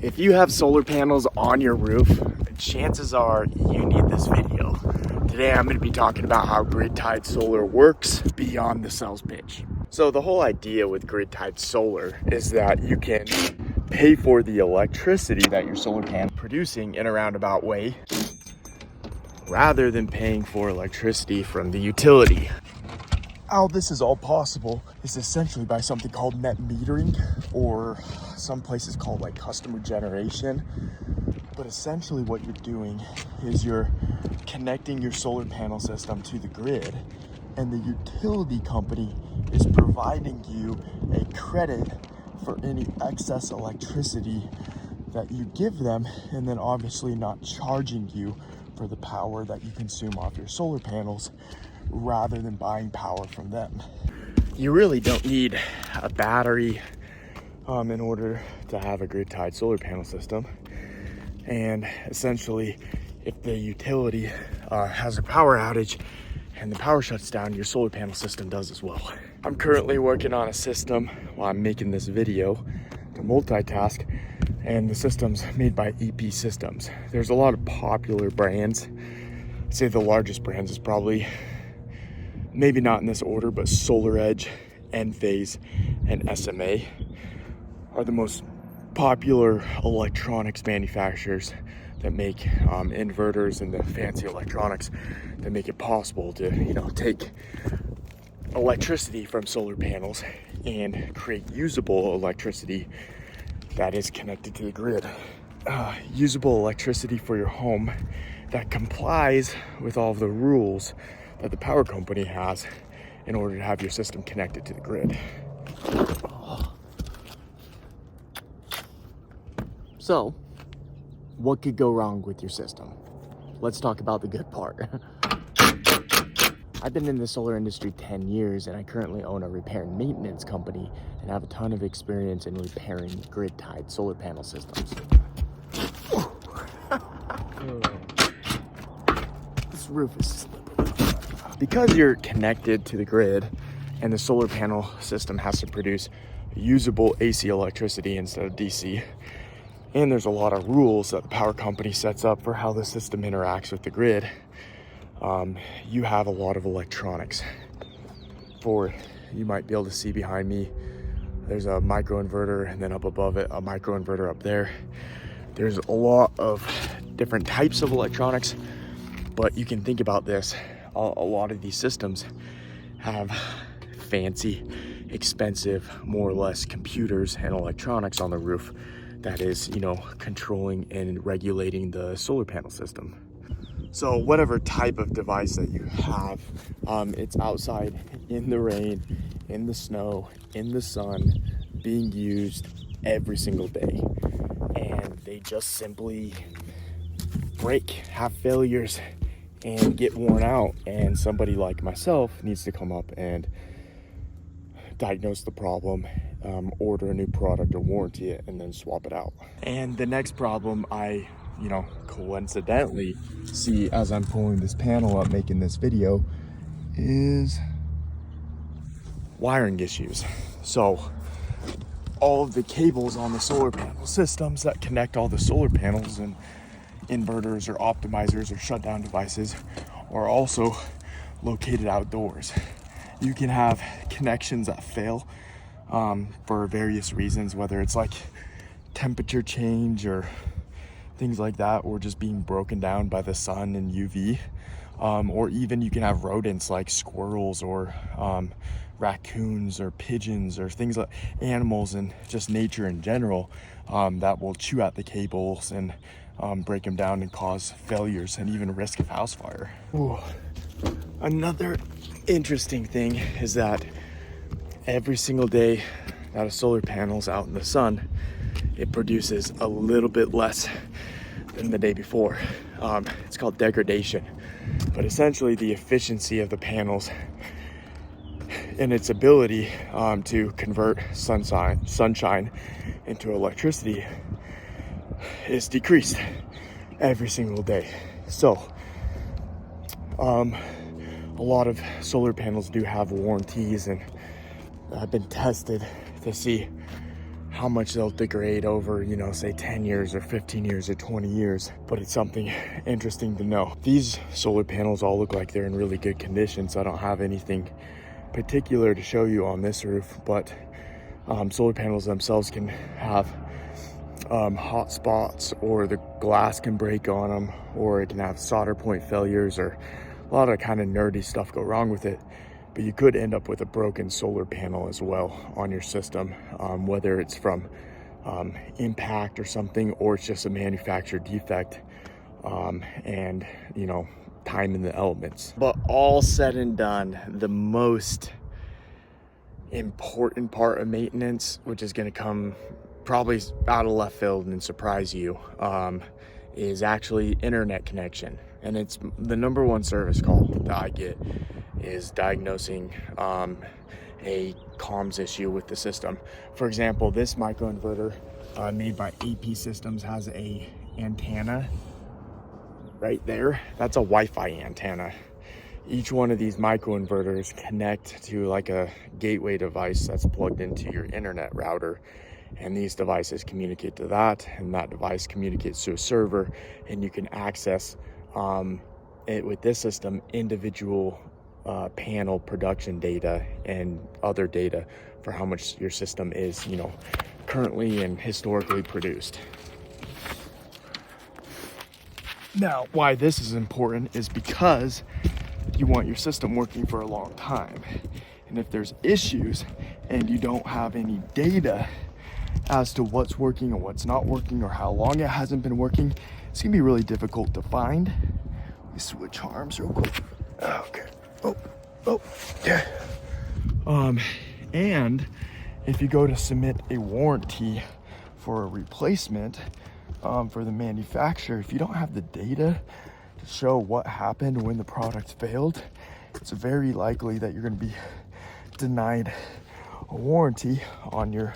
If you have solar panels on your roof, chances are you need this video. Today I'm going to be talking about how grid-tied solar works beyond the sales pitch. So the whole idea with grid-tied solar is that you can pay for the electricity that your solar panel is producing in a roundabout way rather than paying for electricity from the utility. How this is all possible is essentially by something called net metering, or some places called like customer generation. But essentially what you're doing is you're connecting your solar panel system to the grid, and the utility company is providing you a credit for any excess electricity that you give them, and then obviously not charging you for the power that you consume off your solar panels rather than buying power from them. You really don't need a battery in order to have a grid-tied solar panel system. And essentially, if the utility has a power outage and the power shuts down, your solar panel system does as well. I'm currently working on a system while I'm making this video to multitask, and the system's made by EP Systems. There's a lot of popular brands. I'd say the largest brands is probably, maybe not in this order, but SolarEdge, Enphase, and SMA are the most popular electronics manufacturers that make inverters and the fancy electronics that make it possible to, take electricity from solar panels and create usable electricity that is connected to the grid. Usable electricity for your home that complies with all of the rules that the power company has in order to have your system connected to the grid. So, what could go wrong with your system? Let's talk about the good part. I've been in the solar industry 10 years, and I currently own a repair and maintenance company and have a ton of experience in repairing grid-tied solar panel systems. This roof is slippery. Because you're connected to the grid and the solar panel system has to produce usable AC electricity instead of DC, and there's a lot of rules that the power company sets up for how the system interacts with the grid, you have a lot of electronics. You might be able to see behind me, there's a microinverter, and then up above it, a microinverter up there. There's a lot of different types of electronics, but you can think about this. A lot of these systems have fancy, expensive, more or less computers and electronics on the roof that is, controlling and regulating the solar panel system. So whatever type of device that you have, it's outside in the rain, in the snow, in the sun, being used every single day. And they just simply break, have failures, and get worn out. And somebody like myself needs to come up and diagnose the problem, order a new product or warranty it, and then swap it out. And the next problem I coincidentally see as I'm pulling this panel up making this video is wiring issues. So all of the cables on the solar panel systems that connect all the solar panels and inverters or optimizers or shutdown devices are also located outdoors. You can have connections that fail for various reasons, whether it's like temperature change or things like that, or just being broken down by the sun and UV, or even you can have rodents like squirrels or raccoons or pigeons or things like animals and just nature in general that will chew at the cables and break them down and cause failures and even risk of house fire. Ooh. Another interesting thing is that every single day that a solar panel's out in the sun, it produces a little bit less than the day before. It's called degradation, but essentially the efficiency of the panels and its ability to convert sunshine into electricity is decreased every single day. So a lot of solar panels do have warranties and have been tested to see how much they'll degrade over, you know, say 10 years or 15 years or 20 years, but it's something interesting to know. These solar panels all look like they're in really good condition, so I don't have anything particular to show you on this roof, but solar panels themselves can have hot spots, or the glass can break on them, or it can have solder point failures, or a lot of kind of nerdy stuff go wrong with it. But you could end up with a broken solar panel as well on your system, whether it's from impact or something, or it's just a manufacturer defect, and, you know, time in the elements. But all said and done, the most important part of maintenance, which is going to come probably out of left field and surprise you, is actually internet connection. And it's the number one service call that I get, is diagnosing a comms issue with the system. For example, this microinverter made by AP Systems has a antenna right there. That's a Wi-Fi antenna. Each one of these microinverters connect to like a gateway device that's plugged into your internet router, and these devices communicate to that, and that device communicates to a server, and you can access it with this system, individual panel production data and other data for how much your system is, you know, currently and historically produced. Now, why this is important is because you want your system working for a long time. And if there's issues and you don't have any data as to what's working and what's not working, or how long it hasn't been working, it's gonna be really difficult to find. Let me switch arms real quick. Okay. Oh, yeah. And if you go to submit a warranty for a replacement for the manufacturer, if you don't have the data to show what happened when the product failed, it's very likely that you're going to be denied a warranty on your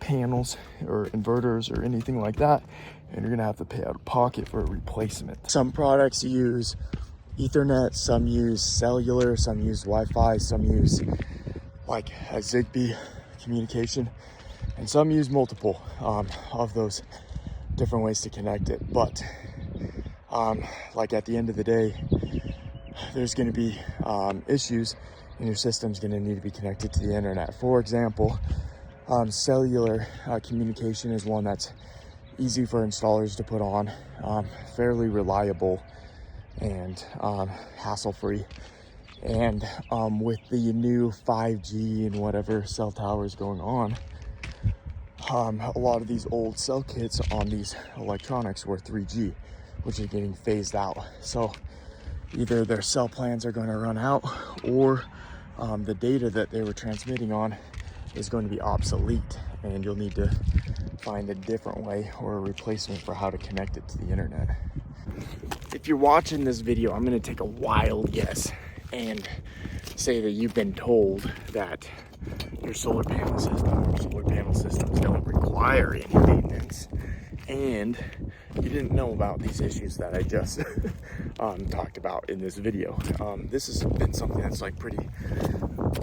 panels or inverters or anything like that, and you're going to have to pay out of pocket for a replacement. Some products use Ethernet, some use cellular, some use Wi-Fi, some use like a Zigbee communication, and some use multiple of those different ways to connect it. But like at the end of the day, there's going to be issues, and your system's going to need to be connected to the internet. For example, cellular communication is one that's easy for installers to put on, fairly reliable and hassle-free. And with the new 5G and whatever cell towers going on, a lot of these old cell kits on these electronics were 3G, which is getting phased out. So either their cell plans are going to run out, or the data that they were transmitting on is going to be obsolete, and you'll need to find a different way or a replacement for how to connect it to the internet. If you're watching this video, I'm going to take a wild guess and say that you've been told that your solar panel systems don't require any maintenance, and you didn't know about these issues that I just talked about in this video. This has been something that's like pretty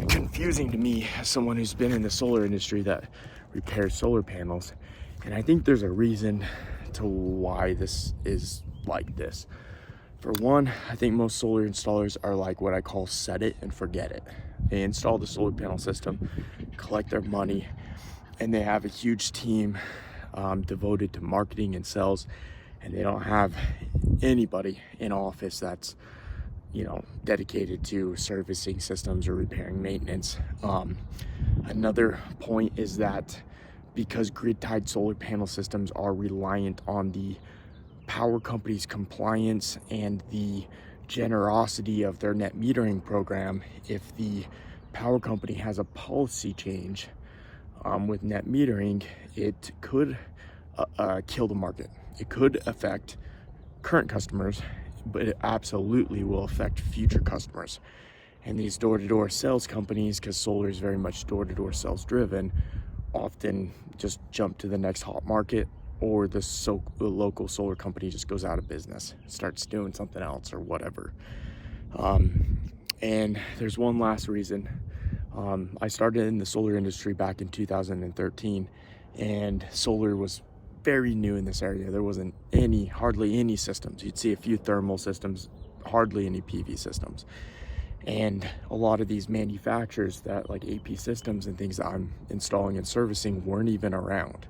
confusing to me as someone who's been in the solar industry that repairs solar panels, and I think there's a reason to why this is like this. For one, I think most solar installers are like what I call set it and forget it. They install the solar panel system, collect their money, and they have a huge team devoted to marketing and sales, and they don't have anybody in office that's, you know, dedicated to servicing systems or repairing maintenance. Another point is that because grid-tied solar panel systems are reliant on the power company's compliance and the generosity of their net metering program, if the power company has a policy change with net metering, it could kill the market. It could affect current customers, but it absolutely will affect future customers. And these door-to-door sales companies, because solar is very much door-to-door sales driven, often just jump to the next hot market, or the local solar company just goes out of business, starts doing something else or whatever. And there's one last reason. I started in the solar industry back in 2013, and solar was very new in this area. There wasn't hardly any systems. You'd see a few thermal systems, hardly any PV systems. And a lot of these manufacturers that like AP Systems and things that I'm installing and servicing weren't even around.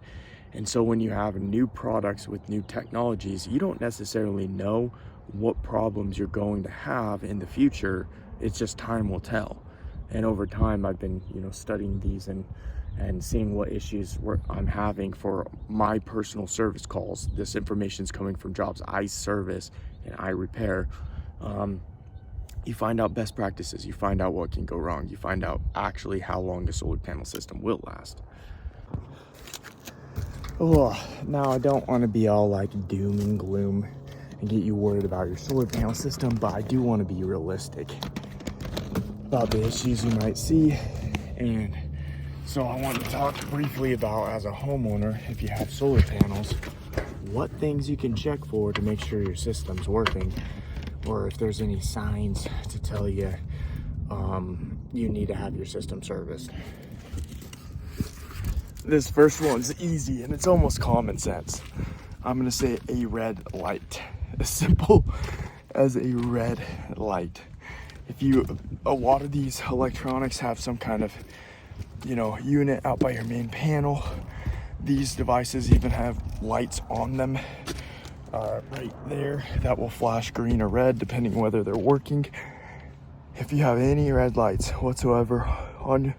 And so when you have new products with new technologies, you don't necessarily know what problems you're going to have in the future. It's just time will tell. And over time, I've been, studying these and seeing what issues I'm having for my personal service calls. This information is coming from jobs I service and I repair. You find out best practices, you find out what can go wrong, you find out actually how long the solar panel system will last. Oh, now I don't want to be all like doom and gloom and get you worried about your solar panel system, but I do want to be realistic about the issues you might see. And so I want to talk briefly about, as a homeowner, if you have solar panels, what things you can check for to make sure your system's working, or if there's any signs to tell you you need to have your system serviced. This first one's easy and it's almost common sense. I'm gonna say a red light. As simple as a red light. A lot of these electronics have some kind of, unit out by your main panel. These devices even have lights on them right there that will flash green or red depending whether they're working. If you have any red lights whatsoever on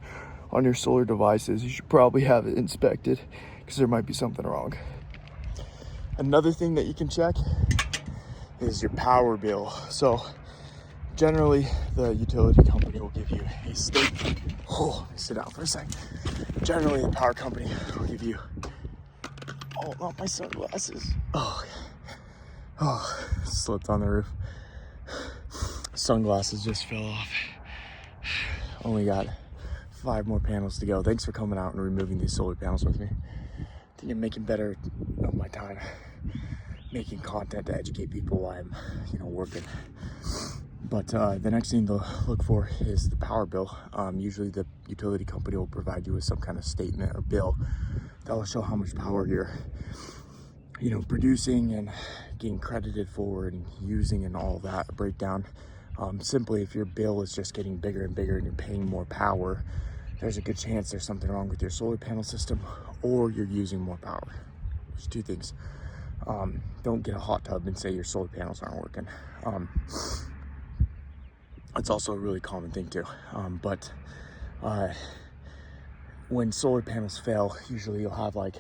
your solar devices, you should probably have it inspected because there might be something wrong. Another thing that you can check is your power bill. So generally the utility company will give you a statement. Sit down for a second. Generally the power company will give you, not my sunglasses. Slipped on the roof. Sunglasses just fell off. Only got 5 more panels to go. Thanks for coming out and removing these solar panels with me. I think I'm making better of my time, making content to educate people while I'm, working. But the next thing to look for is the power bill. Usually the utility company will provide you with some kind of statement or bill that will show how much power you're, producing and getting credited for and using and all that, a breakdown. Simply, if your bill is just getting bigger and bigger and you're paying more power, there's a good chance there's something wrong with your solar panel system or you're using more power. There's 2 things. Don't get a hot tub and say your solar panels aren't working. It's also a really common thing too. But when solar panels fail, usually you'll have like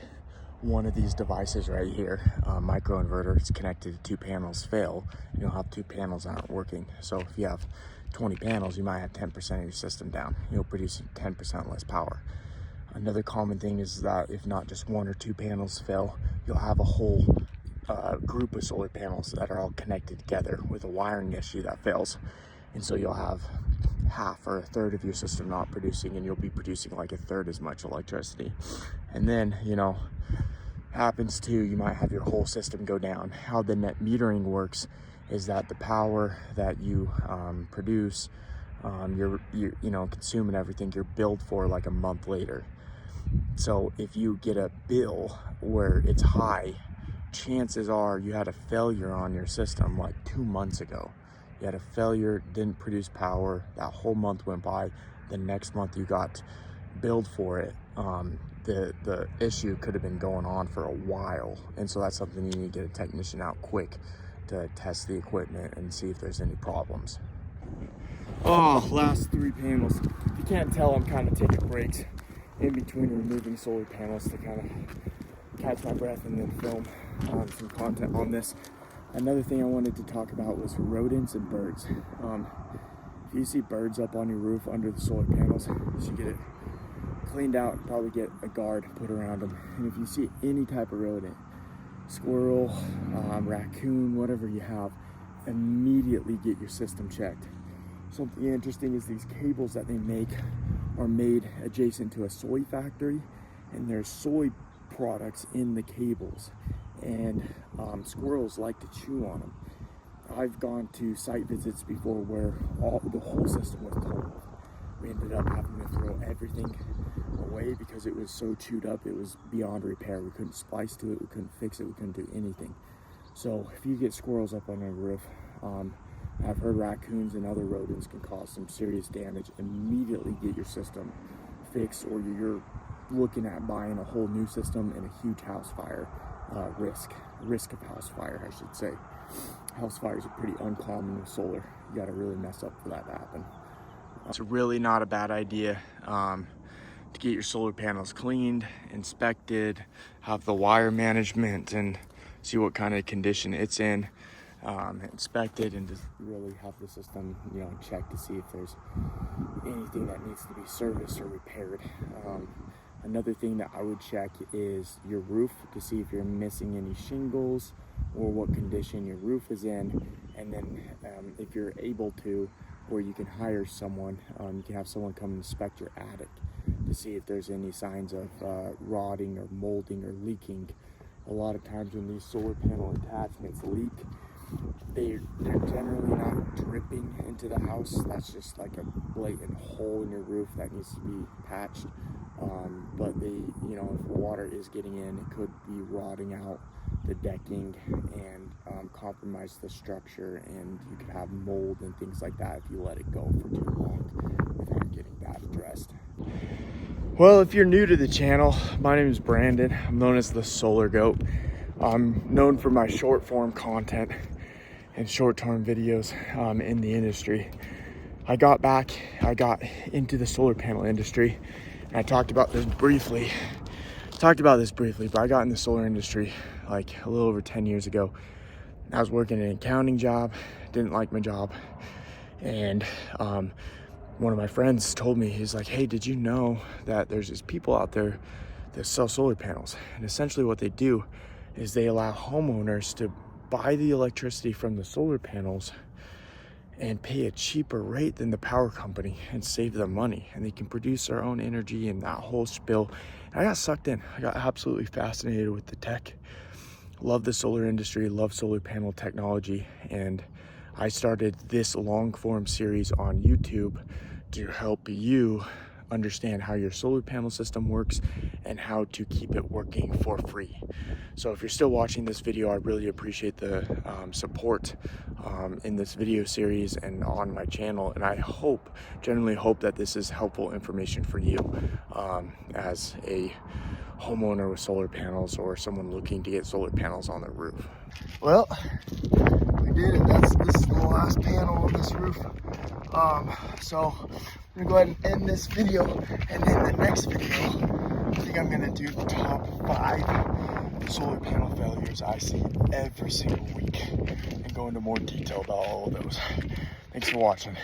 one of these devices right here, microinverter, it's connected to 2 panels, fail, and you'll have 2 panels that aren't working. So if you have 20 panels, you might have 10% of your system down. You'll produce 10% less power. Another common thing is that if not just 1 or 2 panels fail, you'll have a whole group of solar panels that are all connected together with a wiring issue that fails. And so you'll have half or a third of your system not producing, and you'll be producing like a third as much electricity. And then, happens to, you might have your whole system go down. How the net metering works is that the power that you produce, you're consuming everything, you're billed for like a month later. So if you get a bill where it's high, chances are you had a failure on your system like 2 months ago. You had a failure, didn't produce power, that whole month went by, the next month you got billed for it. The issue could have been going on for a while, and so that's something you need to get a technician out quick to test the equipment and see if there's any problems. Last 3 panels. If you can't tell, I'm kind of taking breaks in between removing solar panels to kind of catch my breath and then film some content on this. Another thing I wanted to talk about was rodents and birds. If you see birds up on your roof under the solar panels, you should get it cleaned out and probably get a guard put around them. And if you see any type of rodent, squirrel, raccoon, whatever you have, immediately get your system checked. Something interesting is these cables that they make are made adjacent to a soy factory, and there's soy products in the cables, and squirrels like to chew on them. I've gone to site visits before where the whole system was totaled. We ended up having to throw everything away because it was so chewed up, it was beyond repair. We couldn't splice to it, we couldn't fix it, we couldn't do anything. So if you get squirrels up on your roof, I've heard raccoons and other rodents can cause some serious damage. Immediately get your system fixed, or you're looking at buying a whole new system and a huge house fire risk of house fire, I should say. House fires are pretty uncommon with solar. You got to really mess up for that to happen. It's really not a bad idea to get your solar panels cleaned, inspected, have the wire management, and see what kind of condition it's in. Inspected, and just really have the system, you know, checked to see if there's anything that needs to be serviced or repaired. Another thing that I would check is your roof to see if you're missing any shingles or what condition your roof is in. And then if you're able to, or you can hire someone, you can have someone come inspect your attic to see if there's any signs of rotting or molding or leaking. A lot of times when these solar panel attachments leak, they're generally not dripping into the house. That's just like a blatant hole in your roof that needs to be patched. But you know, if water is getting in, it could be rotting out the decking and compromise the structure, and you could have mold and things like that if you let it go for too long without getting that addressed. Well, if you're new to the channel, my name is Brandon. I'm known as the Solar Goat. I'm known for my short form content and short-term videos in the industry. I got into the solar panel industry, and I talked about this briefly, but I got in the solar industry like a little over 10 years ago. I was working an accounting job, didn't like my job, and one of my friends told me, he's like, hey, did you know that there's these people out there that sell solar panels? And essentially what they do is they allow homeowners to buy the electricity from the solar panels and pay a cheaper rate than the power company and save them money, and they can produce their own energy and that whole spill. And I got sucked in. I got absolutely fascinated with the tech. Love the solar industry, love solar panel technology, and I started this long form series on YouTube to help you understand how your solar panel system works and how to keep it working for free. So if you're still watching this video, I really appreciate the support in this video series and on my channel, and I genuinely hope that this is helpful information for you as a homeowner with solar panels or someone looking to get solar panels on their roof. Well, we did it. This is the last panel on this roof. So I'm gonna go ahead and end this video, and in the next video, I think I'm gonna do the top 5 solar panel failures I see every single week and go into more detail about all of those. Thanks for watching.